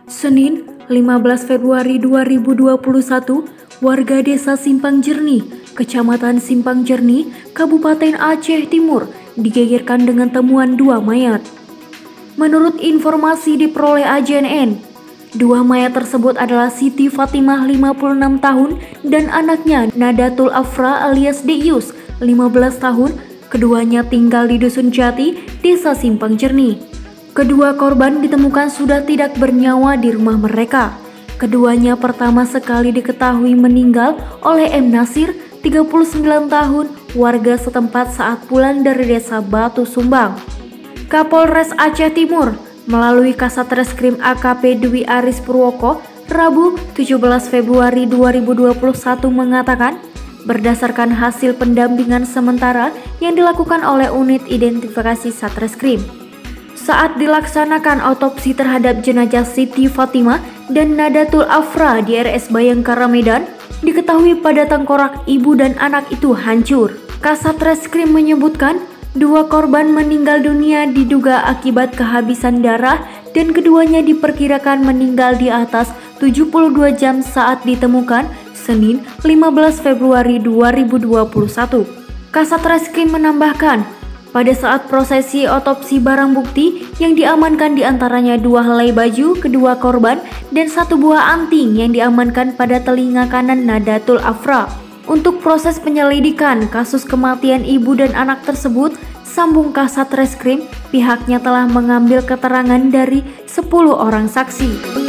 Senin, 15 Februari 2021, warga Desa Simpang Jernih, Kecamatan Simpang Jernih, Kabupaten Aceh Timur, digegerkan dengan temuan 2 mayat. Menurut informasi diperoleh AJNN, 2 mayat tersebut adalah Siti Fatimah 56 tahun dan anaknya Nadatul Afra alias Deyus 15 tahun. Keduanya tinggal di Dusun Jati, Desa Simpang Jernih. Kedua korban ditemukan sudah tidak bernyawa di rumah mereka. Keduanya pertama sekali diketahui meninggal oleh M. Nasir, 39 tahun, warga setempat saat pulang dari Desa Batu Sumbang. Kapolres Aceh Timur melalui Kasat Reskrim AKP Dwi Aris Purwoko, Rabu 17 Februari 2021 mengatakan, berdasarkan hasil pendampingan sementara yang dilakukan oleh unit identifikasi Satreskrim, saat dilaksanakan otopsi terhadap jenazah Siti Fatimah dan Nadatul Afra di RS Bayangkara Medan, diketahui pada tengkorak ibu dan anak itu hancur. Kasat Reskrim menyebutkan 2 korban meninggal dunia diduga akibat kehabisan darah dan keduanya diperkirakan meninggal di atas 72 jam saat ditemukan Senin 15 Februari 2021. Kasat Reskrim menambahkan, pada saat prosesi otopsi barang bukti yang diamankan diantaranya 2 helai baju kedua korban dan 1 buah anting yang diamankan pada telinga kanan Nadatul Afra. Untuk proses penyelidikan kasus kematian ibu dan anak tersebut, sambung Kasat Reskrim, pihaknya telah mengambil keterangan dari 10 orang saksi.